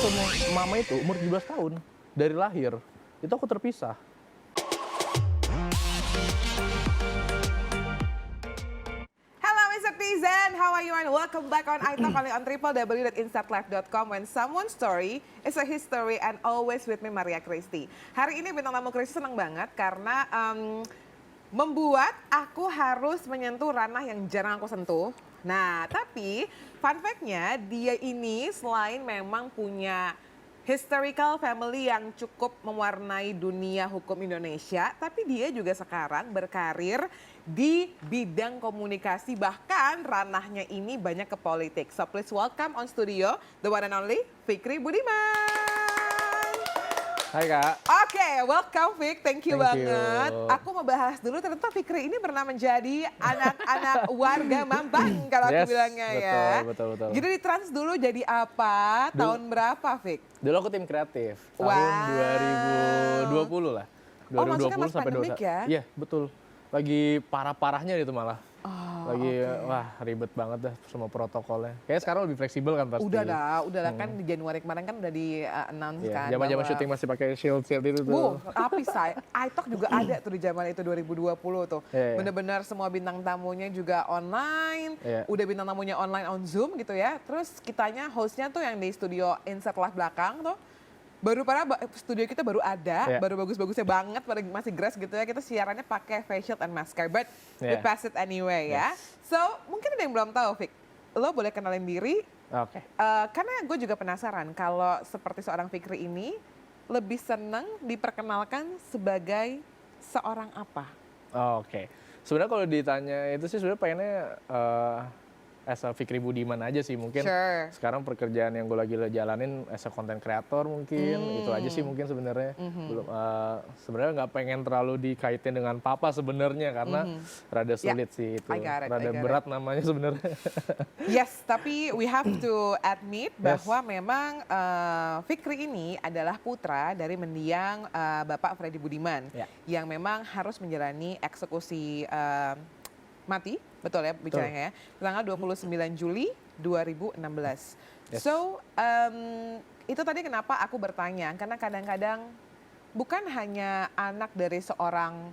sama mama itu umur 17 tahun dari lahir. Itu aku terpisah. Hello Mr. Tizen, how are you and welcome back on iTalk only on www.instartlife.com when someone's story is a history and always with me Maria Christy. Hari ini bintang tamu Christy senang banget karena membuat aku harus menyentuh ranah yang jarang aku sentuh. Nah, tapi fun fact-nya dia ini selain memang punya historical family yang cukup mewarnai dunia hukum Indonesia, tapi dia juga sekarang berkarir di bidang komunikasi, bahkan ranahnya ini banyak ke politik. So please welcome on studio the one and only Fikri Budiman. Hai Kak. Oke, welcome Fik, thank you Thank banget. you. Aku mau bahas dulu, ternyata Fikri ini pernah menjadi anak-anak warga Mampang kalau aku Yes, bilangnya ya. betul. Jadi di Trans dulu jadi apa? Tahun berapa Fik? Dulu aku tim kreatif, tahun Wow. 2020 lah. Oh, maksudnya 2020 pas sampai pandemik 21. ya? Iya, betul. Lagi parah-parahnya itu malah. Oh, Lagi oke. wah ribet banget dah semua protokolnya. Kayaknya sekarang lebih fleksibel kan pasti. Udah lah kan di Januari kemarin kan udah di announce Iya, kan. zaman-zaman bahwa- syuting masih pakai shield itu tuh. Tapi saya, iTalk juga ada tuh di zaman itu 2020 tuh. Iya. Bener-bener semua bintang tamunya juga online. Iya. Udah bintang tamunya online on Zoom gitu ya. Terus kitanya hostnya tuh yang di studio insert live belakang tuh. Studio kita baru ada, Iya. baru bagus-bagusnya banget, masih grass gitu ya. Kita siarannya pakai face shield and masker, but we Iya. pass it anyway ya. So mungkin ada yang belum tahu, Fik. Lo boleh kenalin diri, Oke. karena gue juga penasaran kalau seperti seorang Fikri ini lebih seneng diperkenalkan sebagai seorang apa? Oke. Sebenarnya kalau ditanya itu sih sebenarnya pengennya as a Fikri Budiman aja sih mungkin. Sure. Sekarang pekerjaan yang gue lagi jalanin as a content creator mungkin itu aja sih mungkin sebenarnya. Belum sebenarnya nggak pengen terlalu dikaitin dengan papa sebenarnya karena rada sulit sih itu. I got it, Rada I got it. berat namanya sebenarnya. Yes, tapi we have to admit bahwa memang Fikri ini adalah putra dari mendiang Bapak Freddy Budiman Ya. yang memang harus menjalani eksekusi mati, betul ya bicaranya ya, tanggal 29 Juli 2016. Yes. So, itu tadi kenapa aku bertanya, karena kadang-kadang bukan hanya anak dari seorang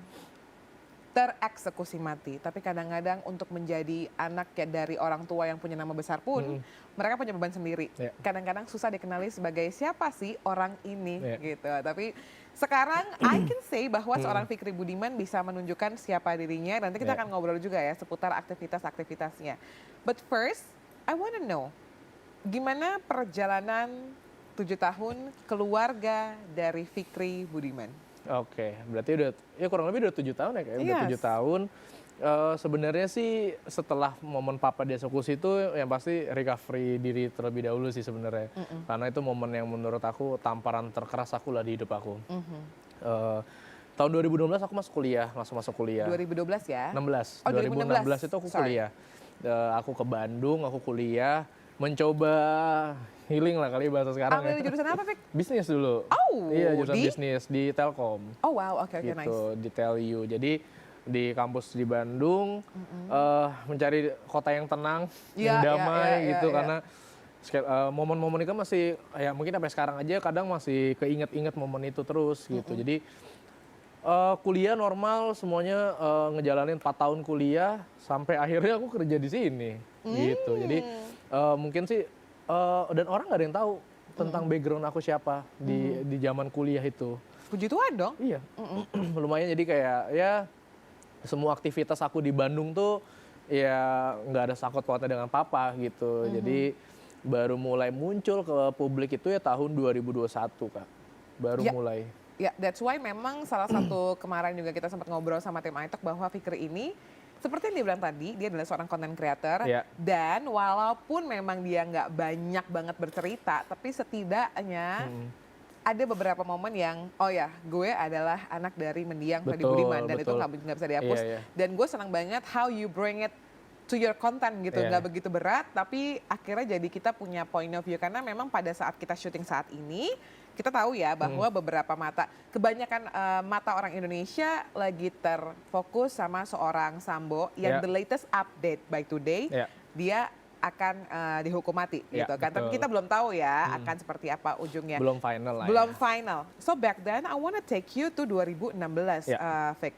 tereksekusi mati, tapi kadang-kadang untuk menjadi anak ya dari orang tua yang punya nama besar pun, mereka punya beban sendiri. Ya. Kadang-kadang susah dikenali sebagai siapa sih orang ini Ya. gitu. Tapi sekarang I can say bahwa seorang Fikri Budiman bisa menunjukkan siapa dirinya. Nanti kita Ya. akan ngobrol juga ya seputar aktivitas-aktivitasnya. But first, I wanna know gimana perjalanan 7 tahun keluarga dari Fikri Budiman? Oke, berarti udah ya kurang lebih udah 7 tahun ya kayak udah Yes. 7 tahun. Sebenarnya sih setelah momen papa dieksekusi itu yang pasti recovery diri terlebih dahulu sih sebenarnya. Karena itu momen yang menurut aku tamparan terkeras aku lah di hidup aku. Tahun 2016 aku langsung masuk kuliah. 2012 ya? 16. Oh, 2016 itu aku Sorry. kuliah. Aku ke Bandung, aku kuliah, mencoba healing lah kali bahasa sekarang Ambil ya. jurusan apa, Fik? Bisnis dulu. Oh, Iya, jurusan di? bisnis di Telkom. Oh wow, oke, Gitu, nice. di TELU. Jadi di kampus di Bandung mencari kota yang tenang, Iya, yang iya, damai iya, gitu iya. karena momen-momen itu kan masih ya mungkin sampai sekarang aja kadang masih keinget-inget momen itu terus gitu. Jadi kuliah normal semuanya ngejalanin 4 tahun kuliah sampai akhirnya aku kerja di sini gitu. Jadi mungkin sih dan orang nggak ada yang tahu tentang background aku siapa di zaman kuliah itu. Puji Tuhan dong. Iya, lumayan jadi kayak ya semua aktivitas aku di Bandung tuh ya nggak ada sangkut pautnya dengan papa gitu. Jadi baru mulai muncul ke publik itu ya tahun 2021 Kak, baru Ya. mulai. Ya, that's why memang salah satu kemarin juga kita sempat ngobrol sama tim iTalk bahwa Fikri ini seperti yang dia bilang tadi, dia adalah seorang content creator. Ya. Dan walaupun memang dia nggak banyak banget bercerita, tapi setidaknya ada beberapa momen yang, oh ya, gue adalah anak dari mendiang Freddy Betul, Budiman. Dan itu betul. nggak bisa dihapus. Iya, iya. Dan gue senang banget how you bring it to your content gitu, Iya. nggak begitu berat, tapi akhirnya jadi kita punya point of view. Karena memang pada saat kita syuting saat ini, kita tahu ya bahwa beberapa kebanyakan mata orang Indonesia lagi terfokus sama seorang Sambo yang Ya. the latest update by today, Ya. dia akan dihukum mati Ya, gitu kan. Tapi betul. kita belum tahu ya akan seperti apa ujungnya. Belum final lah Belum ya. final. So back then I wanna take you to 2016, Ya. Vic.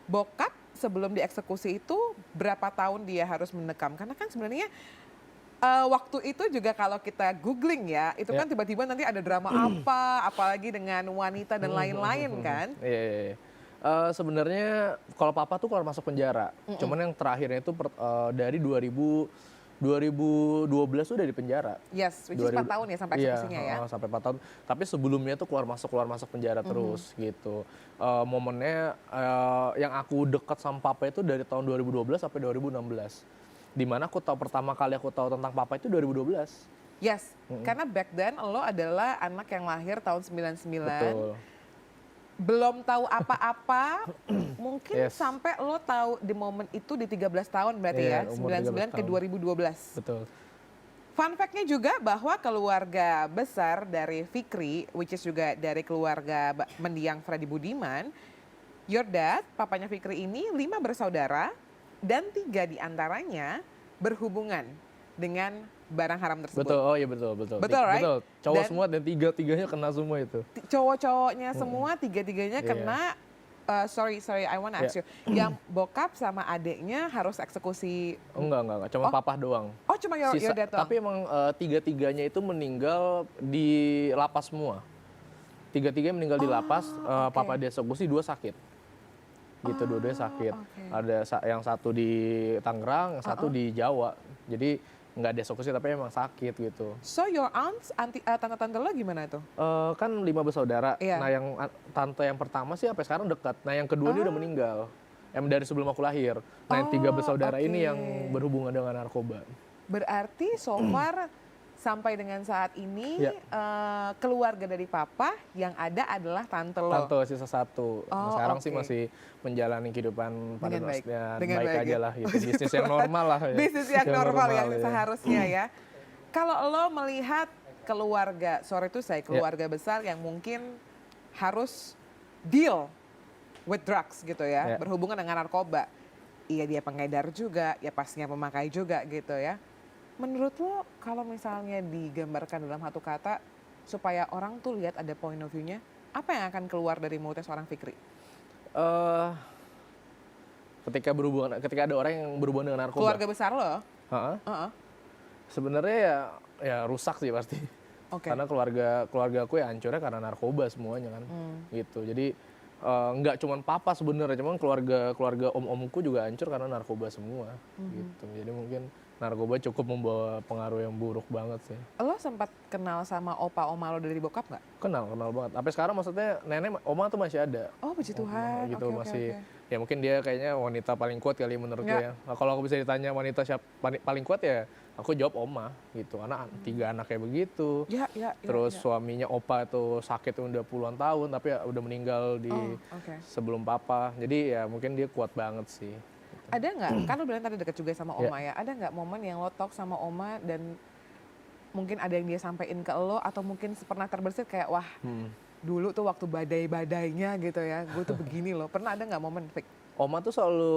Bokap sebelum dieksekusi itu berapa tahun dia harus mendekam? Karena kan sebenarnya waktu itu juga kalau kita googling ya, itu Ya. kan tiba-tiba nanti ada drama apa, apalagi dengan wanita dan lain-lain kan. Iya, iya, iya. Sebenarnya kalau papa tuh keluar masuk penjara. Cuman yang terakhirnya itu dari 2012 udah di penjara. Yes, which is 4 tahun ya sampai eksekusinya ya. Iya, sampai 4 tahun. Tapi sebelumnya tuh keluar masuk penjara terus gitu. Momennya yang aku dekat sama papa itu dari tahun 2012 sampai 2016. Dimana pertama kali aku tahu tentang papa itu 2012. Yes, karena back then lo adalah anak yang lahir tahun 99. Betul. Belum tahu apa-apa, mungkin Yes. sampai lo tahu di momen itu di 13 tahun berarti Iya, ya, umur 99 ke 13 tahun. 2012. Betul. Fun fact-nya juga bahwa keluarga besar dari Fikri, which is juga dari keluarga mendiang Freddy Budiman, your dad, papanya Fikri ini 5 bersaudara dan 3 diantaranya berhubungan dengan barang haram tersebut. Betul, oh iya betul. Betul, right? Betul, cowok Dan- semua dan tiganya kena semua itu. Cowok-cowoknya semua, 3-tiganya Iya. kena, sorry, I wanna ask you, yang bokap sama adeknya harus eksekusi, Enggak, cuma Oh. papa doang. oh cuma your dad doang? Tapi emang tiga-tiganya itu meninggal di lapas semua. Tiga-tiganya meninggal di lapas, oke. papa dieksekusi, 2 sakit. Gitu, dua-duanya sakit. oke. Ada yang satu di Tangerang, yang satu di Jawa. Jadi nggak dieksekusi tapi emang sakit gitu. So your aunts, tante-tante lo gimana tuh? Kan 5 bersaudara. Iya. Nah yang tante yang pertama sih sampai sekarang dekat. Nah yang kedua dia udah meninggal. Yang dari sebelum aku lahir. Nah yang 3 bersaudara ini oke. yang berhubungan dengan narkoba. Berarti so far sampai dengan saat ini Ya. keluarga dari papa yang ada adalah tante lo. Tante sisa 1. Oh, Sekarang sih oke. masih menjalani kehidupan pada Dengan baik. nasibnya Dengan baik baik aja ya. lah gitu. Bisnis yang normal lah ya. Bisnis yang normal yang ya. seharusnya ya. Kalau lo melihat keluarga, sorry itu saya keluarga besar yang mungkin harus deal with drugs gitu ya, Ya. berhubungan dengan narkoba. Iya dia pengedar juga, ya pastinya pemakai juga gitu ya. Menurut lo kalau misalnya digambarkan dalam satu kata supaya orang tuh lihat ada point of view-nya, apa yang akan keluar dari mulutnya seorang Fikri? Eh, ketika ada orang yang berhubungan dengan narkoba. Keluarga besar lo? Ha-ha. Heeh. Sebenarnya ya rusak sih pasti. Oke. Karena keluarga aku ya hancurnya karena narkoba semuanya kan. Gitu. Jadi nggak cuman papa sebenarnya, cuman keluarga om-omku juga hancur karena narkoba semua gitu. Jadi mungkin narkoba cukup membawa pengaruh yang buruk banget sih. Lo sempat kenal sama opa-oma lo dari bokap nggak? Kenal banget. Sampai sekarang maksudnya nenek oma tuh masih ada. Oh puji Tuhan. Gitu Oke, masih oke. ya mungkin dia kayaknya wanita paling kuat kali menurut Ya. gue ya. Nah, kalau aku bisa ditanya wanita siapa paling kuat ya aku jawab oma gitu. Karena 3 anaknya begitu. Ya. Terus suaminya opa itu sakit udah puluhan tahun tapi ya udah meninggal di Oke. sebelum papa. Jadi ya mungkin dia kuat banget sih. Ada nggak? Kan lo bilang tadi deket juga sama oma ya. Ada nggak momen yang lo talk sama oma dan mungkin ada yang dia sampein ke lo atau mungkin pernah terbersit kayak wah dulu tuh waktu badai-badainya gitu ya, gue tuh begini loh. Pernah ada nggak momen Fik? Oma tuh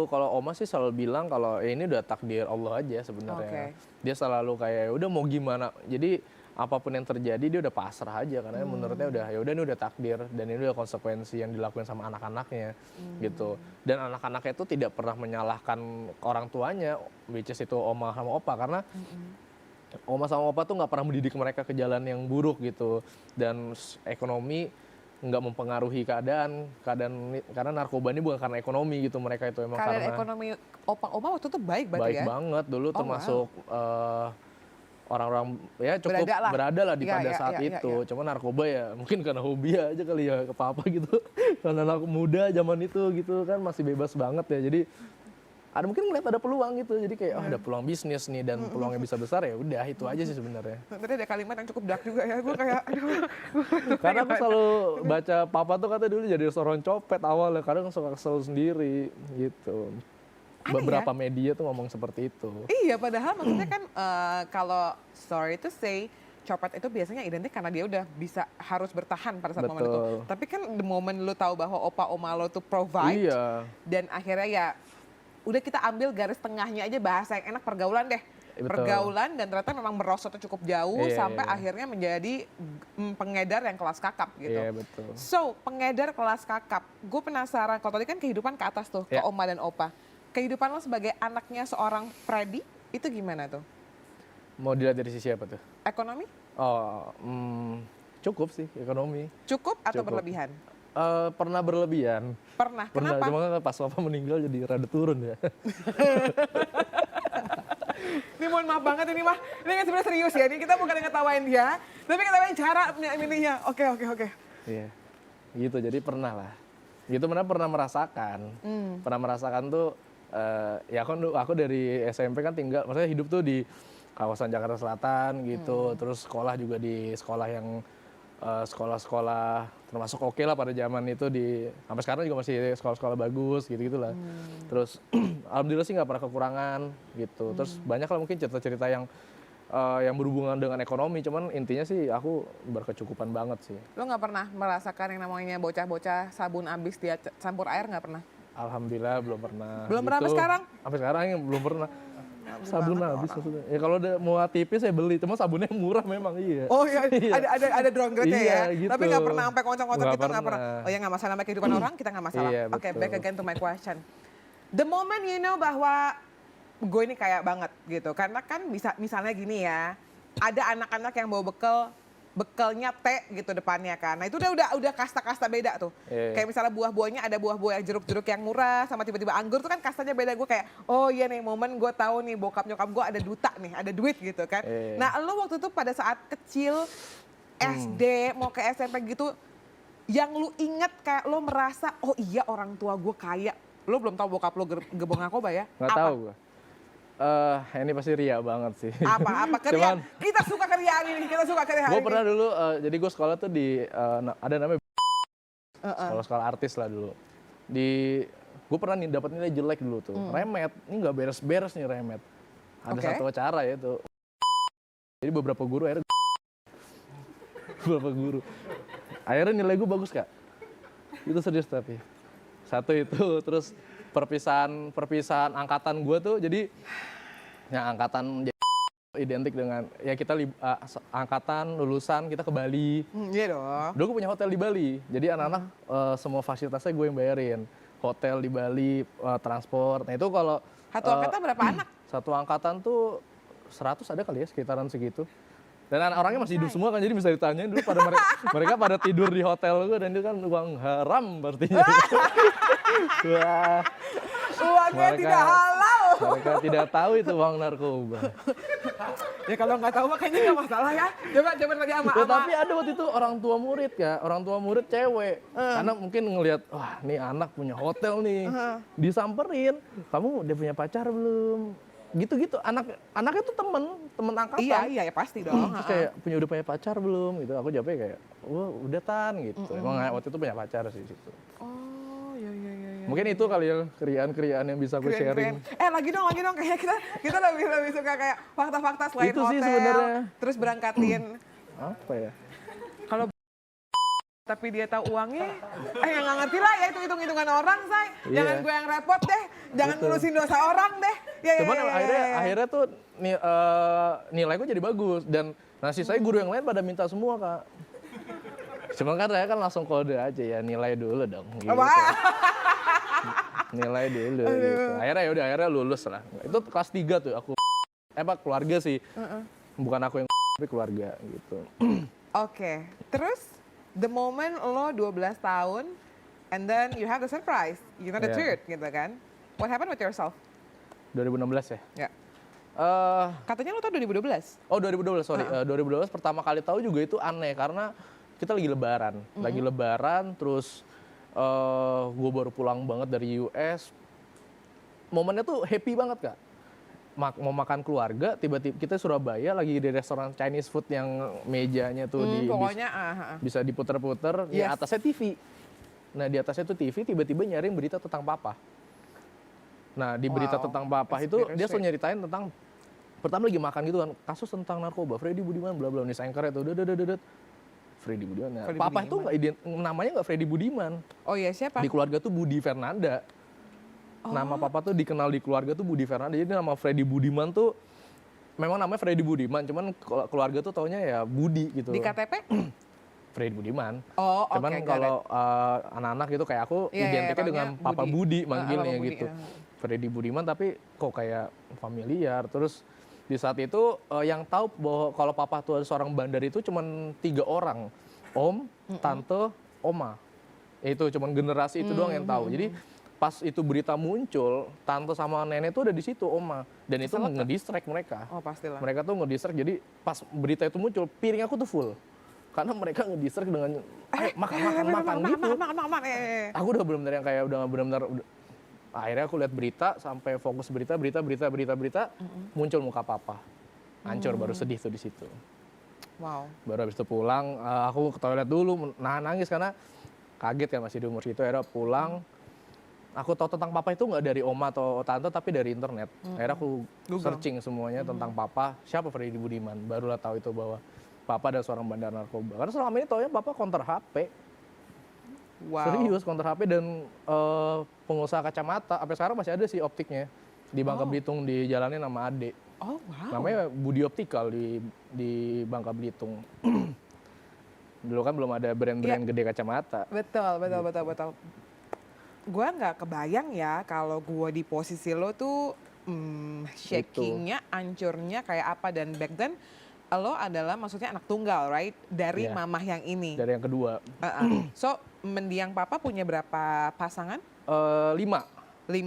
kalau oma sih selalu bilang kalau ini udah takdir Allah aja sebenarnya. Oke. Dia selalu kayak udah mau gimana. Jadi apapun yang terjadi dia udah pasrah aja karena menurutnya udah ya udah ini udah takdir dan ini udah konsekuensi yang dilakukan sama anak-anaknya gitu. Dan anak-anaknya itu tidak pernah menyalahkan orang tuanya, which is itu oma sama opa karena oma sama opa tuh nggak pernah mendidik mereka ke jalan yang buruk gitu. Dan ekonomi nggak mempengaruhi keadaan karena narkoba ini bukan karena ekonomi gitu, mereka itu emang Keadaan karena ekonomi opa-oma waktu itu baik berarti baik ya? banget dulu Oh, termasuk orang-orang ya cukup Berada lah. berada lah di Iya, pada iya, saat iya, iya, itu. iya. Cuma narkoba ya mungkin karena hobi aja kali ya ke papa gitu. Karena anak muda zaman itu gitu kan masih bebas banget ya. Jadi ada mungkin ngeliat ada peluang gitu. Jadi kayak ada peluang bisnis nih dan peluangnya bisa besar ya udah itu aja sih sebenarnya. Tadi ada kalimat yang cukup dark juga ya, gue kayak aduh. Karena aku selalu baca papa tuh kata dulu jadi seorang copet awalnya, kadang suka kesel sendiri gitu. Aneh Beberapa media tuh ngomong seperti itu. Iya, padahal maksudnya kan kalau sorry to say, copet itu biasanya identik karena dia udah bisa harus bertahan pada saat momen itu. Betul. Tapi kan the moment lu tahu bahwa opa oma lo tuh provide Iya. dan akhirnya ya udah kita ambil garis tengahnya aja, bahasa yang enak pergaulan deh. betul. pergaulan dan ternyata memang merosotnya cukup jauh Iya, sampai iya. akhirnya menjadi pengedar yang kelas kakap gitu. Iya, betul. So, pengedar kelas kakap, gue penasaran, kalau tadi kan kehidupan ke atas tuh, ke Ya. Oma dan Opa. Kehidupan lo sebagai anaknya seorang Freddy, itu gimana tuh? Mau dilihat dari sisi apa tuh? Ekonomi? Oh, cukup sih ekonomi. Cukup atau Cukup. berlebihan? Pernah berlebihan. Pernah. Pernah, Kenapa? cuma kan pas papa meninggal jadi rada turun ya. Ini mohon maaf banget ini mah. Ini kan sebenarnya serius ya. Ini kita bukan ngetawain dia, tapi ngetawain cara ininya. Oke. Iya, gitu. Jadi pernah lah. Gitu pernah merasakan. Pernah merasakan tuh, ya aku dari SMP kan tinggal, maksudnya hidup tuh di kawasan Jakarta Selatan gitu. Terus sekolah juga di sekolah yang sekolah-sekolah termasuk oke lah pada zaman itu sampai sekarang juga masih sekolah-sekolah bagus gitu-gitulah. Terus alhamdulillah sih nggak pernah kekurangan gitu. Terus banyak lah mungkin cerita-cerita yang berhubungan dengan ekonomi, cuman intinya sih aku berkecukupan banget sih. Lo nggak pernah merasakan yang namanya bocah-bocah sabun habis dia campur air, nggak pernah? Alhamdulillah belum pernah. Belum pernah sampai Gitu. sekarang? Sampai sekarang yang belum pernah. Sabun banget habis orang. maksudnya. Ya kalau mau tipis saya beli, cuma sabunnya murah memang iya. Oh iya, ada downgrade-nya Iya, ya. gitu. Tapi nggak pernah sampai kocok-kocok Nggak gitu, nggak pernah. pernah. Oh ya nggak masalah, sama kehidupan orang kita nggak masalah. Iya, Oke, betul. back again to my question. The moment you know bahwa gue ini kaya banget gitu, karena kan misalnya gini ya, ada anak-anak yang bawa bekalnya teh gitu depannya kan. Nah itu udah kasta-kasta beda tuh. Iya. Kayak misalnya buah-buahnya ada buah-buah jeruk-jeruk yang murah sama tiba-tiba anggur tuh kan kastanya beda. Gue kayak oh iya nih momen gue tahu nih bokap nyokap gue ada duta nih, ada duit gitu kan. Iya. Nah lo waktu itu pada saat kecil SD mau ke SMP gitu, yang lu inget kayak lo merasa oh iya orang tua gue kaya. Lo belum tahu bokap lo gebong narkoba ya? Nggak Apa? tahu gua. Ini pasti ria banget sih. Apa keriaan? Cuman, Kita suka keriaan ini, kita suka keriaan gue ini. pernah dulu, jadi gue sekolah tuh ada namanya sekolah artis lah dulu. Gue pernah dapat nilai jelek dulu tuh, remet. Ini nggak beres-beres nih remet. Ada Oke. satu cara ya tuh. Jadi beberapa guru akhirnya akhirnya nilai gue bagus kak. Itu serius tapi. Satu itu, terus perpisahan angkatan gue tuh, jadi yang angkatan identik dengan ya kita angkatan lulusan kita ke Bali. Iya dong. Dulu gue punya hotel di Bali, jadi anak-anak semua fasilitasnya gue yang bayarin. Hotel di Bali, transport. Nah itu kalau Satu angkatan berapa anak? satu angkatan tuh 100 ada kali ya, sekitaran segitu. Dan orangnya masih hidup semua kan, jadi bisa ditanyain dulu pada mereka pada tidur di hotel gue, dan itu kan uang haram berartinya. Wah, Uangnya Mereka- tidak halal. mereka tidak tahu itu uang narkoba. Ya kalau nggak tahu makanya nggak masalah ya. Coba tanya sama Ya, tapi ada waktu itu orang tua murid ya, orang tua murid cewek. Karena mungkin ngelihat, wah nih anak punya hotel nih. Disamperin, kamu udah punya pacar belum? Gitu-gitu, anaknya tuh temen angkatan. Iya ya pasti dong. Terus kayak udah punya pacar belum gitu, aku jawabnya kayak, wah udah tan gitu. Emang waktu itu punya pacar sih situ. Oh iya. Mungkin itu kali ya keriaan yang bisa gue sharing. Lagi dong. Kayaknya kita lebih suka kayak fakta-fakta selain Itu sih hotel. sebenarnya. Terus berangkatin. Apa ya? Kalau tapi dia tahu uangnya, yang nggak ngerti lah ya itu hitung-hitungan orang, say. Jangan Iya. gue yang repot deh, jangan Betul. ngurusin dosa orang deh. Ya, Cuman akhirnya tuh nilai gue jadi bagus, dan sisanya guru yang lain pada minta semua kak. Cuman kan saya kan langsung kode aja ya, nilai dulu dong. Gitu. Wah. Nilai dulu gitu. Akhirnya lulus lah. Itu kelas 3 tuh aku. Keluarga sih. Bukan aku yang tapi keluarga gitu. Oke, terus the moment lo 12 tahun, and then you have the surprise, you know the Iya. truth gitu kan. What happened with yourself? 2016 ya? Ya. Eh, Katanya lo tau 2012? Oh 2012, sorry. 2012 pertama kali tahu juga itu aneh karena kita lagi lebaran. Lagi lebaran, terus gue baru pulang banget dari US. Momennya tuh happy banget kak. Mau makan keluarga, tiba-tiba kita Surabaya lagi di restoran Chinese food yang mejanya tuh Pokoknya, bisa diputer-puter, di Yes. atasnya TV. Nah di atasnya tuh TV, tiba-tiba nyaring berita tentang papa. Nah di berita Wow, tentang papa that's itu very dia sweet. selalu nyeritain tentang, pertama lagi makan gitu kan, kasus tentang narkoba, Freddy Budiman, bla bla, nih anchornya tuh, Freddy Budiman. Nah, Freddy papa Budiman. itu namanya nggak Freddy Budiman, oh iya siapa? di keluarga tuh Budi Fernanda. Nama papa tuh dikenal di keluarga tuh Budi Fernanda, jadi nama Freddy Budiman tuh memang namanya Freddy Budiman, cuman keluarga tuh taunya ya Budi gitu. Di KTP? Freddy Budiman. Oh, oke. Cuman kalau anak-anak gitu kayak aku Iya, identiknya taunya dengan Papa Budi Papa manggilnya Budi, gitu. Freddy Budiman tapi kok kayak familiar. Terus di saat itu yang tahu bahwa kalau papa tuh ada seorang bandar itu cuman 3 orang. Om, tante, oma. Itu cuman generasi itu doang yang tahu. Jadi pas itu berita muncul, tante sama nenek tuh ada di situ, oma. Dan itu ngedistract mereka. Oh, pastilah. Mereka tuh ngedistract, jadi pas berita itu muncul, piring aku tuh full. Karena mereka ngedistract dengan makan gitu. Makan. Aku udah benar-benar yang kayak udah benar-benar akhirnya aku lihat berita sampai fokus berita, muncul muka papa. Hancur, baru sedih tuh di situ. Wow. Baru habis itu pulang, aku ke toilet dulu, nahan nangis karena kaget kan masih di umur situ. Akhirnya pulang, aku tahu tentang papa itu nggak dari oma atau tante tapi dari internet. Akhirnya aku searching semuanya tentang papa, siapa Freddy Budiman. Barulah tahu itu bahwa papa ada seorang bandar narkoba. Karena selama ini taunya papa counter HP. Wow. Serius counter HP dan pengusaha kacamata. Sampai sekarang masih ada sih optiknya. Di Bangka Belitung dijalanin sama adik. Oh, wow. Namanya Budi Optikal di Bangka Belitung. Dulu kan belum ada brand-brand gede kacamata. Betul. Gue nggak kebayang ya kalau gue di posisi lo tuh shakingnya, ancurnya kayak apa. Dan back then lo adalah maksudnya anak tunggal, right? Dari mamah yang ini. Dari yang kedua. So, mendiang papa punya berapa pasangan? 5. 5.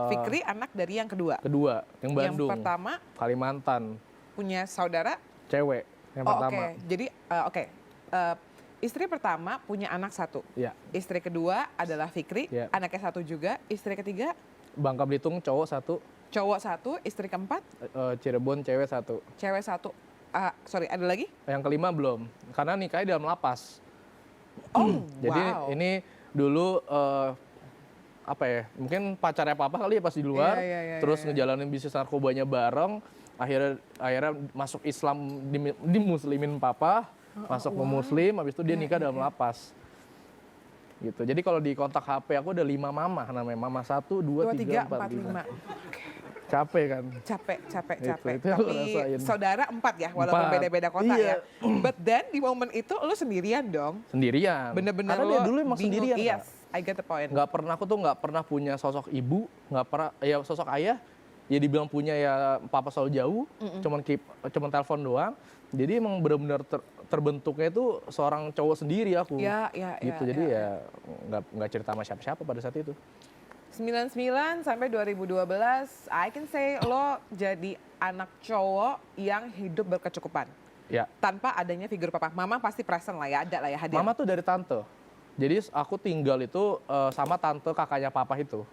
Fikri anak dari yang kedua? Kedua, yang Bandung. Yang pertama? Kalimantan. Punya saudara? Cewek, yang pertama. Jadi, istri pertama punya anak 1. Iya. Istri kedua adalah Fikri, anaknya 1 juga. Istri ketiga? Bangka Belitung cowok 1. Cowok 1, istri keempat? Cirebon cewek 1. Cewek 1. Sorry, ada lagi? Yang kelima belum, karena nikahnya dalam lapas. Oh, Jadi ini dulu apa ya, mungkin pacarnya papa kali ya pas di luar, terus ngejalanin bisnis narkobanya bareng, akhirnya masuk Islam, di muslimin papa, masuk ke muslim, habis itu dia nikah dalam lapas. Gitu. Jadi kalau di kontak HP aku ada 5 mama namanya, mama 1, 2, 3, 4, 5. Capek kan? Capek. Itu yang Tapi saudara 4 ya, walaupun beda-beda kota ya. But then di momen itu lo sendirian dong? Sendirian. Bener-bener karena dia dulu emang bingung. sendirian. Yes, I get the point. Aku tuh nggak pernah punya sosok ibu, nggak pernah, ya sosok ayah, ya dibilang punya ya papa selalu jauh, cuman telepon doang. Jadi emang benar-benar terbentuknya itu seorang cowok sendiri aku. Gitu. Jadi ya nggak cerita sama siapa-siapa pada saat itu. 99 sampai 2012, I can say lo jadi anak cowok yang hidup berkecukupan. Ya. Tanpa adanya figur papa. Mama pasti present lah ya, ada lah ya, hadir. Mama tuh dari tante. Jadi aku tinggal itu sama tante kakaknya papa itu.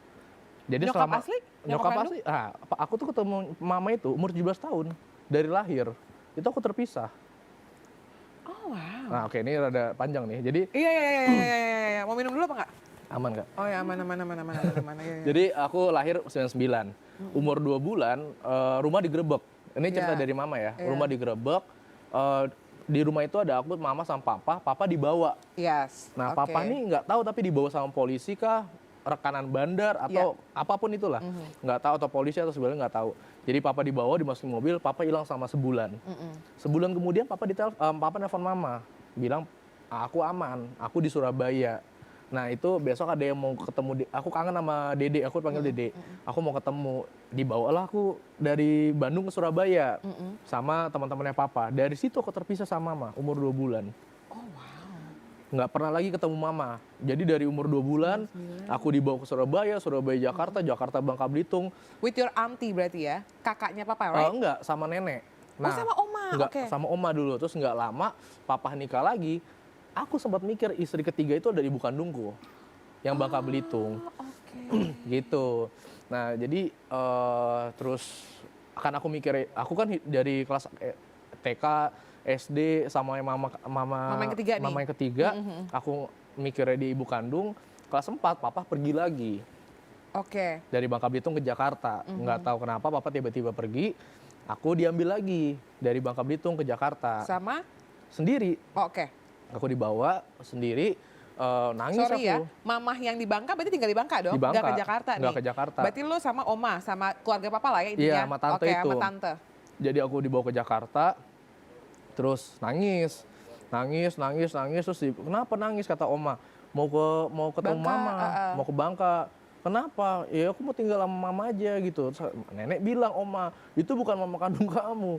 Jadi nyokap selama asli? Nyokap asli. Aku tuh ketemu mama itu umur 17 tahun dari lahir. Itu aku terpisah. Oh, wow. Nah, oke, ini rada panjang nih. Jadi Iya. Mau minum dulu apa enggak? aman nggak? Oh ya, aman. Ya. Jadi aku lahir 99. Umur 2 bulan rumah digerebek. Ini cerita dari mama ya. Rumah digerebek. Di rumah itu ada aku, mama sama papa dibawa. Yes. Nah, papa nih nggak tahu tapi dibawa sama polisi kah, rekanan bandar atau apapun itulah. Nggak tahu, atau polisi atau sebenarnya nggak tahu. Jadi papa dibawa, dimasukin mobil, papa hilang sama sebulan. Sebulan kemudian papa nelfon mama, bilang aku aman, aku di Surabaya. Nah itu besok ada yang mau ketemu, aku kangen sama Dede, aku panggil Dede. Aku mau ketemu, dibawalah aku dari Bandung ke Surabaya sama teman-temannya papa. Dari situ aku terpisah sama mama, umur 2 bulan. Oh wow. Nggak pernah lagi ketemu mama. Jadi dari umur 2 bulan, aku dibawa ke Surabaya, Jakarta, Bangka Belitung. With your auntie berarti ya? Kakaknya papa, right? Enggak, sama nenek. Nah, sama oma, enggak, sama oma dulu. Terus nggak lama, papa nikah lagi. Aku sempat mikir istri ketiga itu ada di ibu kandungku, yang Bangka Belitung. Gitu. Nah, jadi terus kan aku mikir, aku kan dari kelas TK, SD sama mama yang ketiga, aku mikirnya di ibu kandung. Kelas 4 papa pergi lagi. Dari Bangka Belitung ke Jakarta. Nggak tahu kenapa papa tiba-tiba pergi. Aku diambil lagi dari Bangka Belitung ke Jakarta. Sama? Sendiri. Aku dibawa sendiri, nangis. Sorry aku. Ya, mamah yang di Bangka berarti tinggal di Bangka dong? Di Bangka. Nggak ke Jakarta nih? Nggak ke Jakarta. Berarti lo sama oma, sama keluarga papa lah ya intinya? Iya, sama tante itu. Sama tante. Jadi aku dibawa ke Jakarta, terus nangis, terus kenapa nangis kata oma, mau ketemu Bangka, mama, mau ke Bangka. Kenapa? Ya aku mau tinggal sama mama aja gitu. Terus nenek bilang, oma, itu bukan mama kandung kamu.